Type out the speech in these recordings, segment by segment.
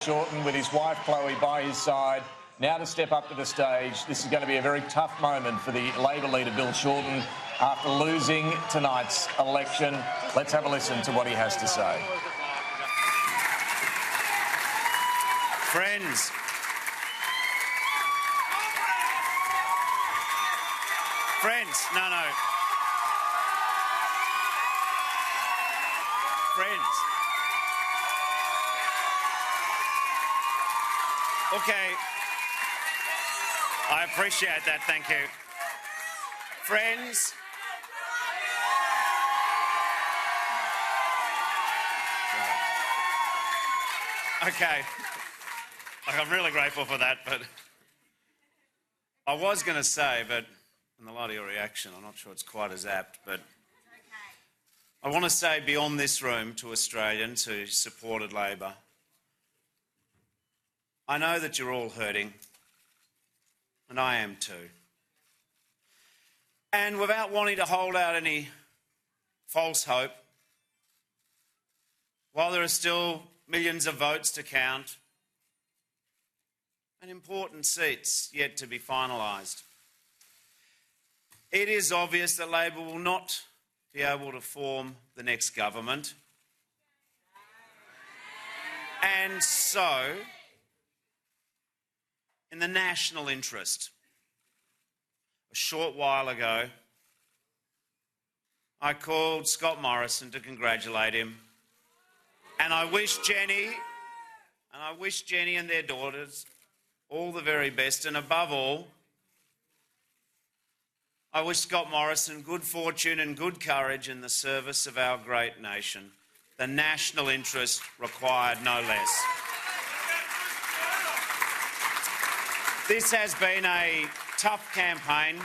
Shorten with his wife Chloe by his side, now to step up to the stage. This is going to be a very tough moment for the Labor leader Bill Shorten after losing tonight's election. Let's have a listen to what he has to say. Friends, no. Friends. Okay. I appreciate that, thank you. Friends. Okay. I'm really grateful for that, but I was going to say, but in the light of your reaction, I'm not sure it's quite as apt, but I want to say beyond this room to Australians who supported Labor, I know that you're all hurting, and I am too. And without wanting to hold out any false hope, while there are still millions of votes to count and important seats yet to be finalised, it is obvious that Labor will not be able to form the next government. And so, in the national interest, a short while ago, I called Scott Morrison to congratulate him. And I wish Jenny and their daughters all the very best. And above all, I wish Scott Morrison good fortune and good courage in the service of our great nation. The national interest required no less. This has been a tough campaign,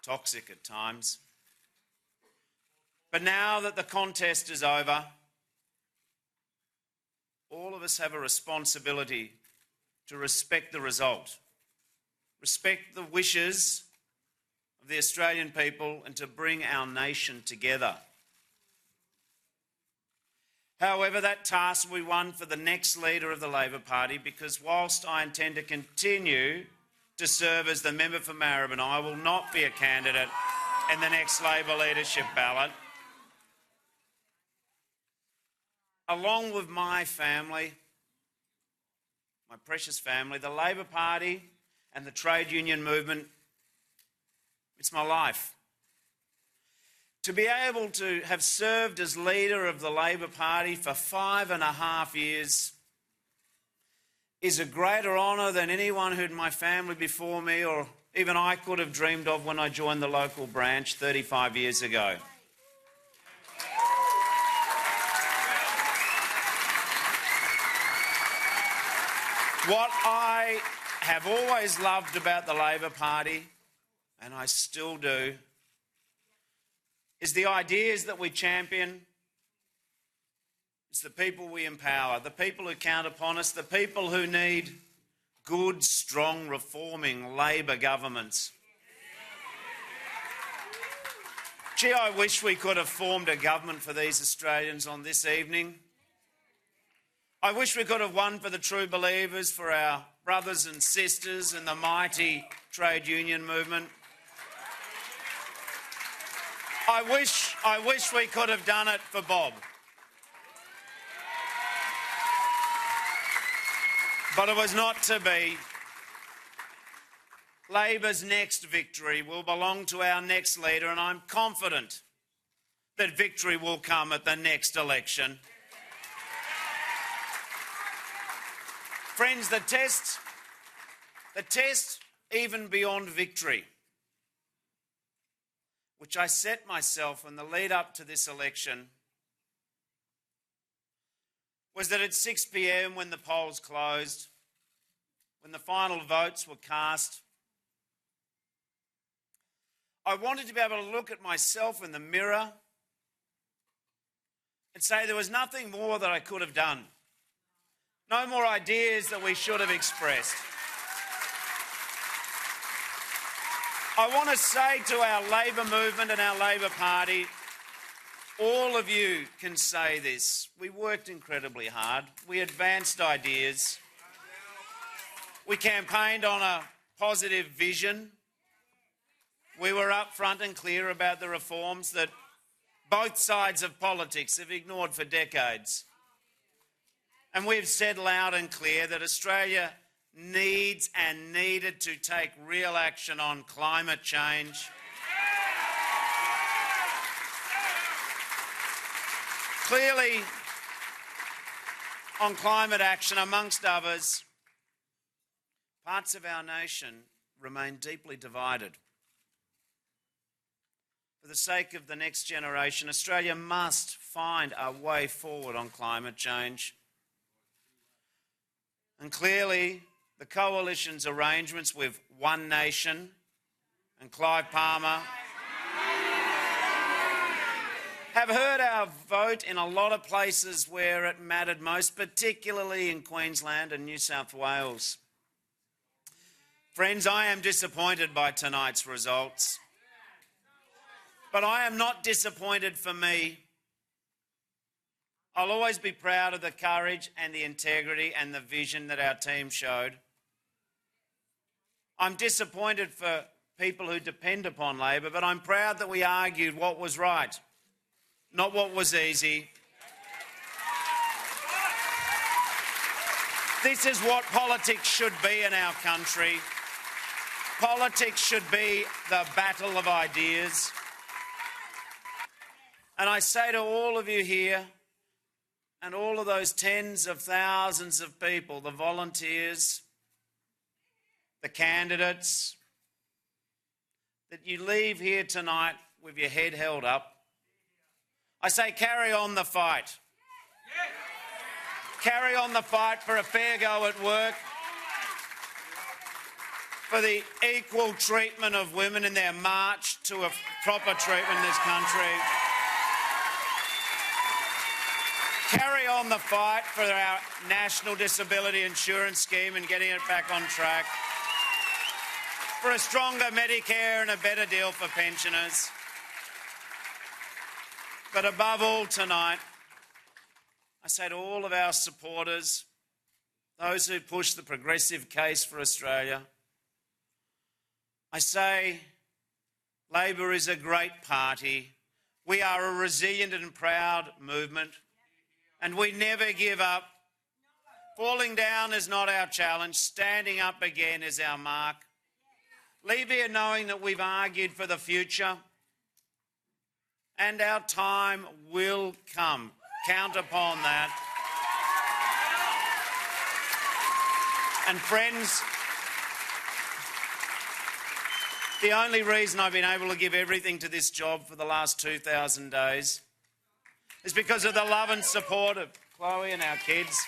toxic at times. But now that the contest is over, all of us have a responsibility to respect the result, respect the wishes of the Australian people, and to bring our nation together. However, that task will be one for the next leader of the Labor Party, because whilst I intend to continue to serve as the member for Maribyrnong, I will not be a candidate in the next Labor leadership ballot. Along with my family, my precious family, the Labor Party and the trade union movement, it's my life. To be able to have served as leader of the Labor Party for 5.5 years is a greater honour than anyone who in my family before me or even I could have dreamed of when I joined the local branch 35 years ago. What I have always loved about the Labor Party, and I still do, is the ideas that we champion. It's the people we empower, the people who count upon us, the people who need good, strong, reforming Labor governments. Gee, I wish we could have formed a government for these Australians on this evening. I wish we could have won for the true believers, for our brothers and sisters in the mighty trade union movement. I wish we could have done it for Bob. But it was not to be. Labor's next victory will belong to our next leader, and I'm confident that victory will come at the next election. Friends, the test even beyond victory, which I set myself in the lead up to this election, was that at 6 p.m, when the polls closed, when the final votes were cast, I wanted to be able to look at myself in the mirror and say there was nothing more that I could have done. No more ideas that we should have expressed. I want to say to our Labor movement and our Labor Party, All of you can say this. We worked incredibly hard. We advanced ideas. We campaigned on a positive vision. We were upfront and clear about the reforms that both sides of politics have ignored for decades. And we've said loud and clear that Australia needs and needed to take real action on climate change. Clearly, on climate action, amongst others, parts of our nation remain deeply divided. For the sake of the next generation, Australia must find a way forward on climate change. And clearly, the Coalition's arrangements with One Nation and Clive Palmer have heard our vote in a lot of places where it mattered most, particularly in Queensland and New South Wales. Friends, I am disappointed by tonight's results. But I am not disappointed for me. I'll always be proud of the courage and the integrity and the vision that our team showed. I'm disappointed for people who depend upon Labor, but I'm proud that we argued what was right, not what was easy. This is what politics should be in our country. Politics should be the battle of ideas. And I say to all of you here, and all of those tens of thousands of people, the volunteers, the candidates, that you leave here tonight with your head held up. I say carry on the fight. Carry on the fight for a fair go at work, for the equal treatment of women in their march to a proper treatment in this country. Carry on the fight for our National Disability Insurance Scheme and getting it back on track, for a stronger Medicare and a better deal for pensioners. But above all tonight, I say to all of our supporters, those who push the progressive case for Australia, I say Labor is a great party. We are a resilient and proud movement. And we never give up. Falling down is not our challenge. Standing up again is our mark. Leave here knowing that we've argued for the future. And our time will come. Count upon that. And friends, the only reason I've been able to give everything to this job for the last 2,000 days is because of the love and support of Chloe and our kids.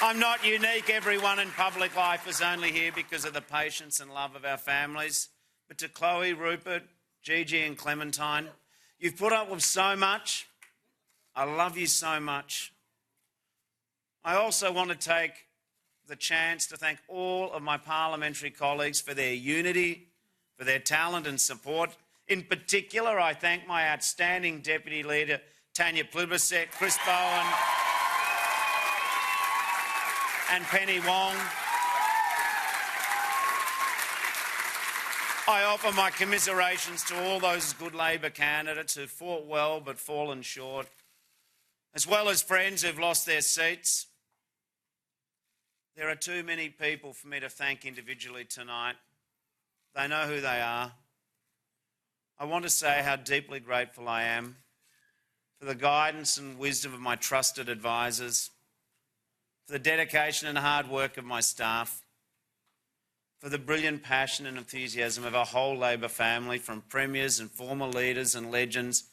I'm not unique. Everyone in public life is only here because of the patience and love of our families. But to Chloe, Rupert, Gigi and Clementine, you've put up with so much. I love you so much. I also want to take the chance to thank all of my parliamentary colleagues for their unity, for their talent and support. In particular, I thank my outstanding Deputy Leader, Tanya Plibersek, Chris Bowen and Penny Wong. I offer my commiserations to all those good Labor candidates who fought well but fallen short, as well as friends who've lost their seats. There are too many people for me to thank individually tonight. They know who they are. I want to say how deeply grateful I am for the guidance and wisdom of my trusted advisors, for the dedication and hard work of my staff, for the brilliant passion and enthusiasm of our whole Labor family, from premiers and former leaders and legends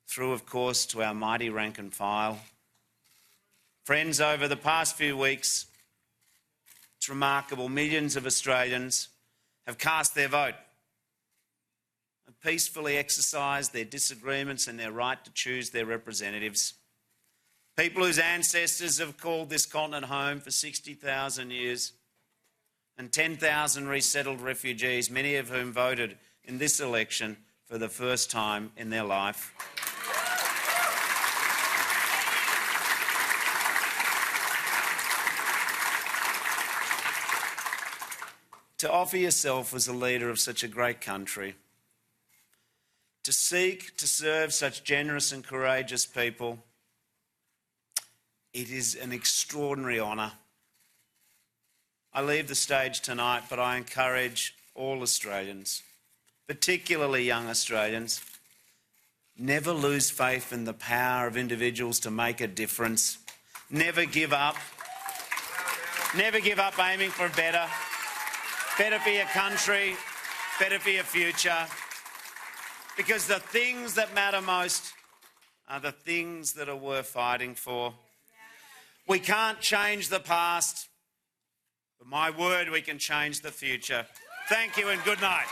through, of course, to our mighty rank and file. Friends, over the past few weeks, it's remarkable. Millions of Australians have cast their vote and peacefully exercised their disagreements and their right to choose their representatives. People whose ancestors have called this continent home for 60,000 years. and 10,000 resettled refugees, many of whom voted in this election for the first time in their life. To offer yourself as a leader of such a great country, to seek to serve such generous and courageous people, it is an extraordinary honour. I leave the stage tonight, but I encourage all Australians, particularly young Australians, never lose faith in the power of individuals to make a difference. Never give up. Never give up aiming for better. Better for your country, better for your future. Because the things that matter most are the things that are worth fighting for. We can't change the past, but my word, we can change the future. Thank you and good night.